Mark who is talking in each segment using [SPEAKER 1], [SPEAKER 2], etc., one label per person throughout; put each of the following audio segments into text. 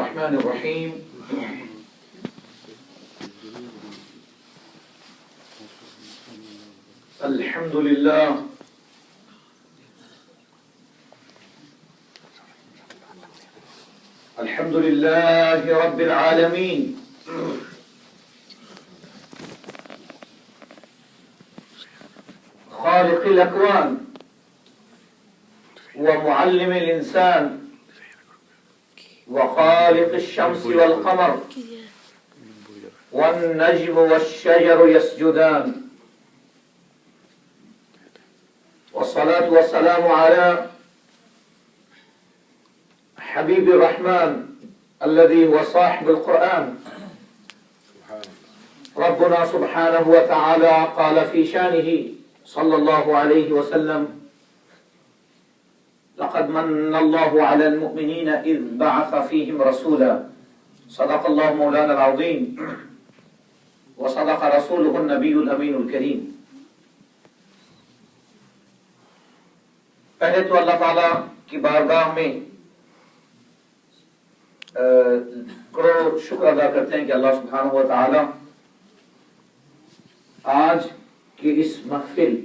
[SPEAKER 1] الرحمن الرحيم الحمد لله الحمد لله رب العالمين خالق الأكوان ومعلم الإنسان وخالق الشمس والقمر والنجم والشجر يسجدان والصلاة والسلام على حبيب الرحمن الذي هو صاحب القرآن. ربنا سبحانه وتعالى قال في شانه صلى الله عليه وسلم: لقد من الله على المؤمنين إذ بعث فيهم رسولا. صدق الله مولانا العظيم وصدق رسوله النبي الأمين الكريم. پہلے تو اللہ تعالیٰ کی بارگاہ میں کروڑ شکر ادا کرتے ہیں کہ اللہ سبحانہ و تعالیٰ آج کی اس محفل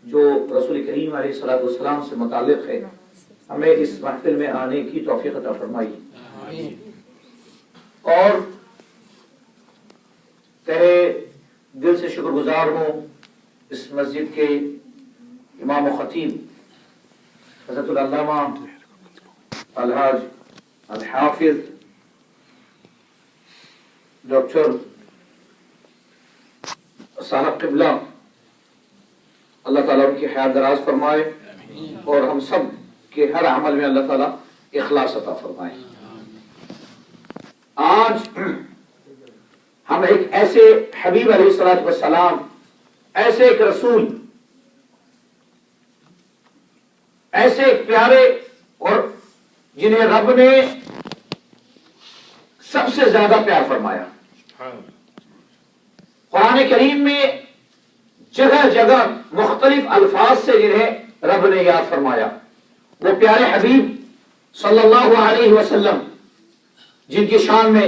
[SPEAKER 1] جو رسول کریم علیہ الصلوۃ والسلام سے متعلق ہے، ہمیں اس محفل میں آنے کی توفیق عطا فرمائی اور تیرے دل سے شکر گزار ہوں اس مسجد کے امام و خطیب حضرت العلامہ الحاج الحافظ ڈاکٹر صاحب قبلہ، اللہ تعالیٰ ان کی حیات دراز فرمائے اور ہم سب کے ہر عمل میں اللہ تعالیٰ اخلاص عطا فرمائے۔ آج ہم ایک ایسے حبیب علیہ الصلوۃ والسلام، ایسے ایک رسول، ایسے ایک پیارے اور جنہیں رب نے سب سے زیادہ پیار فرمایا۔ قرآن کریم میں جگہ جگہ مختلف الفاظ سے جنہیں رب نے یاد فرمایا، وہ پیارے حبیب صلی اللہ علیہ وسلم جن کی شان میں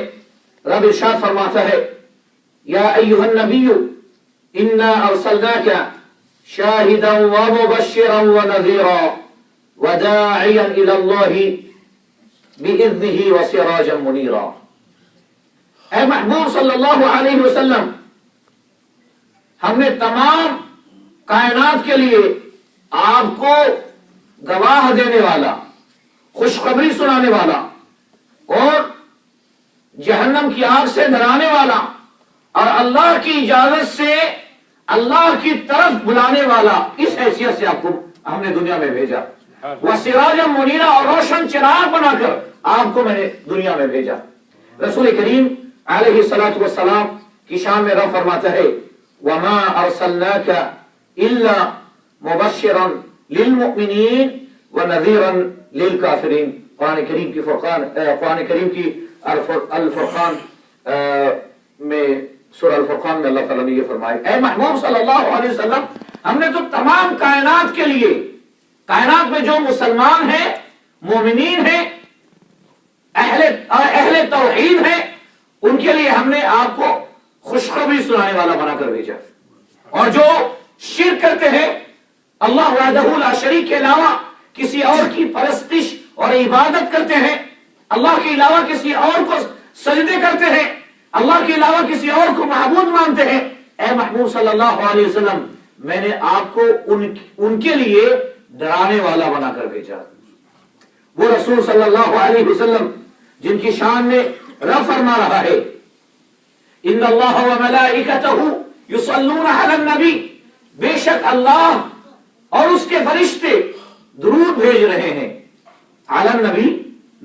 [SPEAKER 1] رب ارشاد فرماتا ہے: یا ایھا النبی انا ارسلناک شاہدا ومبشرا ونذیرا وداعیا الی اللہ باذنہ وسراجا منیرا۔ اے محبوب صلی اللہ علیہ وسلم، ہم نے تمام کائنات کے لیے آپ کو گواہ دینے والا، خوشخبری سنانے والا اور جہنم کی آگ سے ڈرانے والا اور اللہ کی اجازت سے اللہ کی طرف بلانے والا، اس حیثیت سے آپ کو ہم نے دنیا میں بھیجا۔ وَسِرَاجًا مُنِيرًا، اور روشن چراغ بنا کر آپ کو میں نے دنیا میں بھیجا۔ رسول کریم علیہ الصلوۃ والسلام کی شان میں رب فرماتا ہے: وَمَا أَرْسَلْنَاكَ إِلَّا مُبَشِّرًا لِلْمُؤْمِنِينَ وَنَذِيرًا لِلْكَافِرِينَ۔ قرآن کریم کی الفرقان میں، سورہ الفرقان میں اللہ تعالیٰ نے یہ فرمایا: اے محبوب صلی اللہ علیہ وسلم، ہم نے تو تمام کائنات کے لیے، کائنات میں جو مسلمان ہیں، مومنین ہیں، اہل توحید ہیں، ان کے لیے ہم نے آپ کو خوشخبری سنانے والا بنا کر بھیجا۔ اور جو شرک کرتے ہیں، اللہ وحدہ لا شریک کے علاوہ کسی اور کی پرستش اور عبادت کرتے ہیں، اللہ کے علاوہ کسی اور کو سجدے کرتے ہیں، اللہ کے علاوہ کسی اور کو معبود مانتے ہیں، اے محبوب صلی اللہ علیہ وسلم، میں نے آپ کو ان کے لیے ڈرانے والا بنا کر بھیجا۔ وہ رسول صلی اللہ علیہ وسلم جن کی شان میں رب فرما رہا ہے: ان اللہ وملائکتہ یصلون علی النبی، بے شک اللہ اور اس کے فرشتے درود بھیج رہے ہیں علی النبی،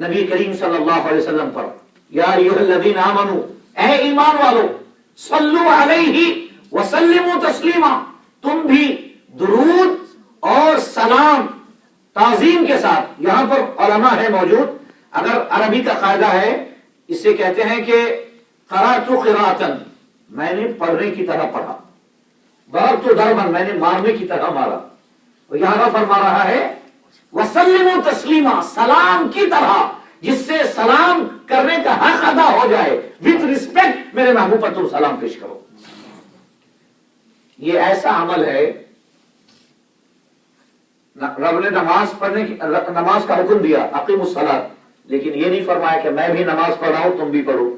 [SPEAKER 1] نبی کریم صلی اللہ علیہ وسلم پر۔ یا ایھا الذین آمنوا، اے ایمان والو، صلو علیہ وسلموا تسلیما، تم بھی درود اور سلام تعظیم کے ساتھ۔ یہاں پر علماء ہے موجود، اگر عربی کا قاعدہ ہے، اسے کہتے ہیں کہ قرأت قراءۃ، میں نے پڑھنے کی طرح پڑھا، ضربت ضربا، میں نے مارنے کی طرح مارا۔ اور یہاں فرما رہا ہے وسلموا تسلیما، سلام کی طرح، جس سے سلام کرنے کا حق ادا ہو جائے، وتھ ریسپیکٹ میرے محبوب پر تم سلام پیش کرو. یہ ایسا عمل ہے، رب نے نماز پڑھنے کی، نماز کا حکم دیا اقیموا الصلاۃ، لیکن یہ نہیں فرمایا کہ میں بھی نماز پڑھ رہا ہوں تم بھی پڑھو.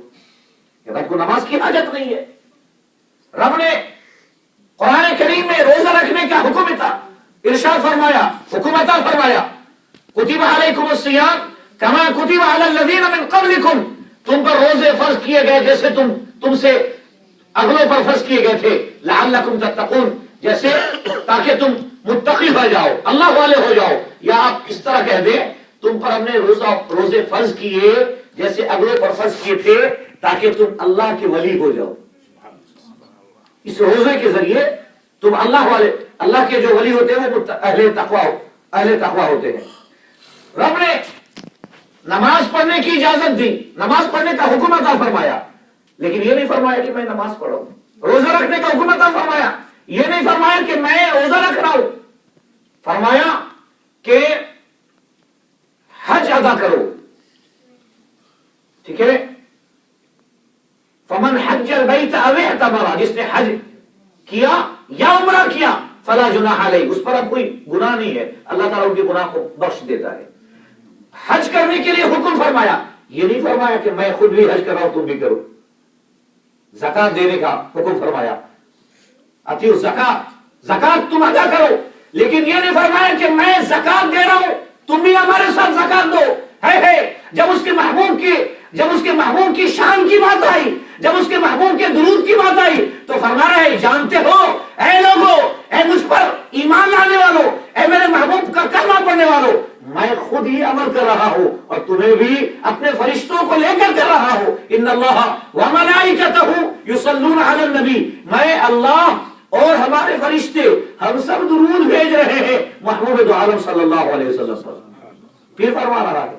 [SPEAKER 1] رب کو نماز کی حاجت نہیں ہے. رب نے قرآن کریم میں روزہ رکھنے کا حکم تھا، ارشاد فرمایا، حکم عطا فرمایا، کتب علیکم الصیام کما کتب علی الذین من قبلکم، تم پر روزے فرض کیے گئے جیسے تم سے اگلوں پر فرض کیے گئے تھے، لعلکم تتقون، جیسے تاکہ تم متقی ہو جاؤ، اللہ والے ہو جاؤ. یا آپ اس طرح کہہ دیں تم پر ہم نے روزے فرض کیے جیسے اگلوں پر فرض کیے تھے تاکہ تم اللہ کے ولی ہو جاؤ. اس روزے کے ذریعے تم اللہ والے، اللہ کے جو ولی ہوتے ہیں وہ اہل تقویٰ ہوتے ہیں. رب نے نماز پڑھنے کی اجازت دی، نماز پڑھنے کا حکم عطا فرمایا، لیکن یہ نہیں فرمایا کہ میں نماز پڑھوں. روزہ رکھنے کا حکم عطا فرمایا، یہ نہیں فرمایا کہ میں روزہ رکھ رہا ہوں. فرمایا کہ حج ادا کرو. ٹھیک ہے، فمن حج البیت او اعتمر، جس نے حج کیا یا عمرہ کیا فلا جناح علیہ، اس پر اب کوئی گناہ نہیں ہے، اللہ تعالیٰ ان کے گناہ کو بخش دیتا ہے. حج کرنے کے لیے حکم فرمایا، یہ نہیں فرمایا کہ میں خود بھی حج کر رہا ہوں تم بھی کرو. زکات دینے کا حکم فرمایا، اتیو زکات، زکات تم ادا کرو، لیکن یہ نہیں فرمایا کہ میں زکات دے رہا ہوں تم بھی ہمارے ساتھ زکات دو. جب اس کے محبوب کی شان کی بات آئی، جب اس کے محبوب کے درود کی بات آئی تو فرما رہے ہیں جانتے ہو اے لوگو، اے مجھ پر ایمان لانے والوں، اے میرے محبوب کا کلمہ پڑھنے والوں، میں خود ہی عمل کر رہا ہوں اور تمہیں بھی اپنے فرشتوں کو لے کر رہا ہوں. ان اللہ وملائکتہ یصلون علی النبی، میں اللہ اور ہمارے فرشتے ہم سب درود بھیج رہے ہیں محبوب دو عالم صلی اللہ علیہ وسلم پر. پھر فرما رہا ہے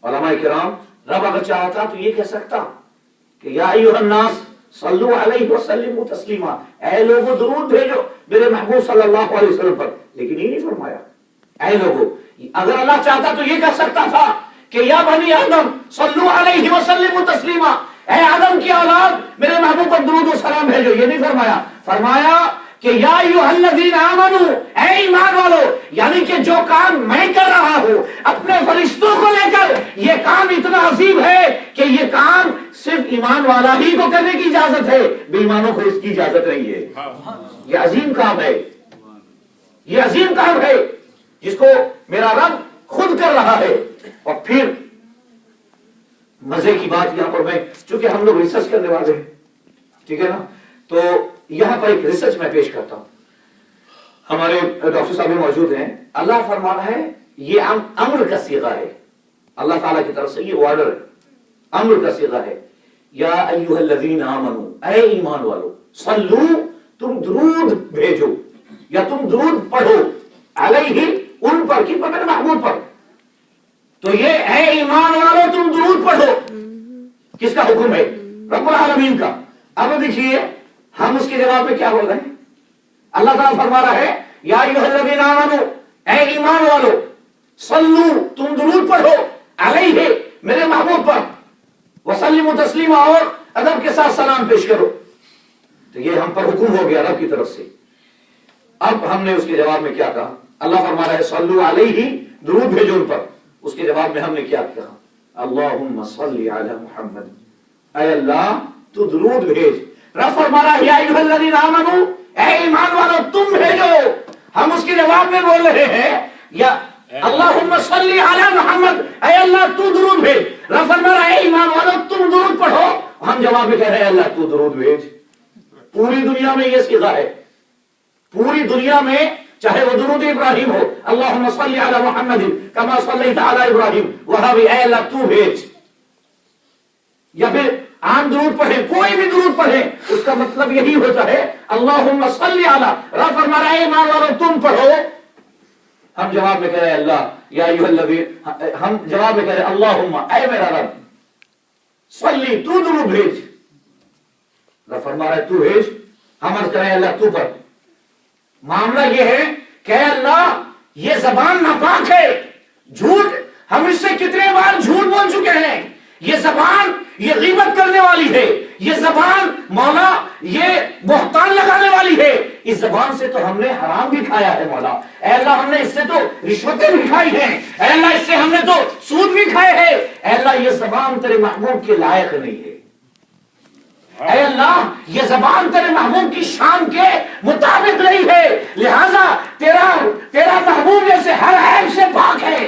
[SPEAKER 1] علماء کرام، رب اگر چاہتا تو یہ کہہ سکتا کہ یا ایھا الناس صلو علیہ وسلموا تسلیما، اے لوگوں درود بھیجو میرے محبوب صلی اللہ علیہ وسلم پر، لیکن یہ نہیں فرمایا. اے لوگوں، اگر اللہ چاہتا تو یہ کہہ سکتا تھا کہ یا بنی آدم صلو علیہ وسلموا تسلیما، اے آدم کی اولاد میرے محبوب پر درود و سلام بھیجو. یہ نہیں فرمایا، فرمایا کہ یا ایھا الذین آمنوا، اے ایمان والو، یعنی کہ جو کام میں کر رہا ہوں اپنے فرشتوں کو لے کر، یہ کام اتنا عظیم ہے کہ یہ کام صرف ایمان والا ہی کو کرنے کی اجازت ہے، بے ایمانوں کو اس کی اجازت نہیں ہے. یہ عظیم کام ہے، یہ عظیم کام ہے جس کو میرا رب خود کر رہا ہے. اور پھر مزے کی بات یہاں پر، میں چونکہ ہم لوگ ریسرچ کرنے والے ہیں، ٹھیک ہے نا، تو یہاں پر ایک ریسرچ میں پیش کرتا ہوں. ہمارے ڈاکٹر صاحب موجود ہیں. اللہ فرما رہا ہے، یہ امر کا صیغہ ہے، اللہ تعالیٰ کی طرف سے یہ آرڈر ہے، امر کا صیغہ ہے. یا ایھا الذین آمنوا، اے ایمان والو، صلو، تم درود بھیجو یا تم درود پڑھو، علیہ، ان پر، کن پر؟ میرے محبوب پر. تو یہ اے ایمان والو تم درود پڑھو کس کا حکم ہے؟ رب العالمین کا. اب دیکھیے ہم اس کے جواب میں کیا بول رہے ہیں. اللہ تعالیٰ فرما رہا ہے یا ایھا الذین آمنوا، اے ایمان والو، صلو، تم درود پڑھو، علیہ، میرے محبوب پر، وسلموا تسلیما، اور ادب کے ساتھ سلام پیش کرو. تو یہ ہم پر حکم ہو گیا رب کی طرف سے. اب ہم نے اس کے جواب میں کیا کہا؟ اللہ فرما رہا ہے صلو علیہ، درود بھیجو ان پر. اس کے جواب میں ہم نے کیا کہا؟ اللہم صلی علی محمد، اے اللہ تو درود بھیج. رب فرما رہا ہے یا ایھا الذین آمنوا، اے ایمان والو تم بھیجو. ہم اس کے جواب میں بول رہے ہیں یا اللہم صلی علی محمد، اے اللہ تو درود بھیج. رب فرما رہا ہے اے ایمان والو تم درود پڑھو. ہم جواب میں کہہ رہے ہیں اللہ تو درود بھیج. پوری دنیا میں یہ صیغہ ہے، پوری دنیا میں، چاہے وہ درود ابراہیم ہو، اللہم صلی علی محمد کما صلیت علی ابراہیم، وہاں بھی اے اللہ تو بھیج. یا پھر عام درود پڑھیں، کوئی بھی درود پڑھیں، اس کا مطلب یہی ہوتا ہے اللہم صلی علی. رب فرما رہا ہے ایمان والو تم پڑھو. ہم جواب میں کہہ رہے ہیں اللہ یا ایھا الذین، ہم جواب میں کہہ رہے ہیں اللہم، اے میرا رب، صلی، تو درود بھیج. رب فرما رہا ہے تو بھیج. ہم عرض کریں اللہ تو پر. معاملہ یہ ہے کہ اللہ یہ زبان ناپاک ہے، جھوٹ ہم اس سے کتنے بار جھوٹ بول چکے ہیں. یہ زبان یہ غیبت کرنے والی ہے, یہ زبان مولا یہ بہتان لگانے والی ہے. اس زبان سے تو ہم نے حرام بھی کھایا ہے مولا. اے اللہ ہم نے اس سے تو رشوتیں بھی کھائی ہیں. اے اللہ اس سے ہم نے تو سود بھی کھائے ہیں. اے اللہ یہ زبان تیرے محبوب کے لائق نہیں ہے. اے اللہ یہ زبان تیرے محبوب کی شان کے مطابق نہیں ہے. لہذا تیرا محبوب جیسے ہر عیب سے پاک ہے,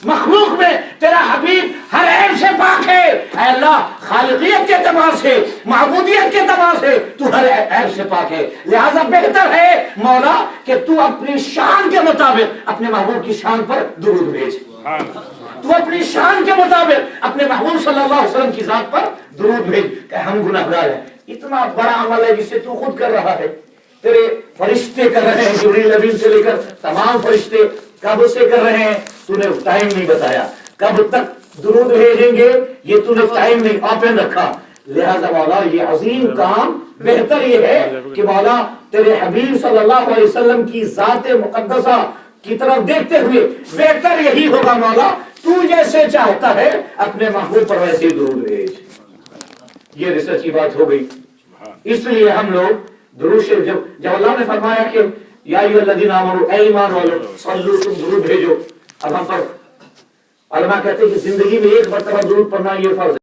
[SPEAKER 1] مخلوق میں تیرا حبیب ہر عیب سے پاک ہے. اے اللہ خالقیت کے اعتبار سے, معبودیت کے اعتبار سے تو ہر عیب سے پاک ہے. لہذا بہتر ہے مولا کہ تو اپنی شان کے مطابق اپنے محبوب کی شان پر درود بھیج. تو اپنی شان کے مطابق اپنے محبوب صلی اللہ علیہ وسلم کی ذات پر درود بھیج کہ ہم گناہگار ہیں. اتنا بڑا عمل ہے جسے تو خود کر رہا ہے, تیرے فرشتے کر رہے ہیں, جبریل امین سے لے کر تمام فرشتے کب سے کر رہے ہیں. تو نے ٹائم نہیں بتایا کب تک درود بھیجیں گے, یہ تو نے ٹائم نہیں اوپن رکھا. لہذا مولا یہ عظیم کام بہتر یہ ہے کہ مولا تیرے حبیب صلی اللہ علیہ وسلم کی ذات مقدسہ کی طرف دیکھتے ہوئے بہتر یہی ہوگا مولا تو جیسے چاہتا ہے اپنے محبوب پر ویسے درود بھیج. یہ ریسرچ کی بات ہو گئی. اس لیے ہم لوگ درود شریف جب اللہ نے فرمایا کہ یا ایھا الذین آمنوا اے ایمان والو صلو تم درود بھیجو, اب ہم پر علماء کہتے ہیں کہ زندگی میں ایک مرتبہ درود پڑھنا یہ فرض ہے.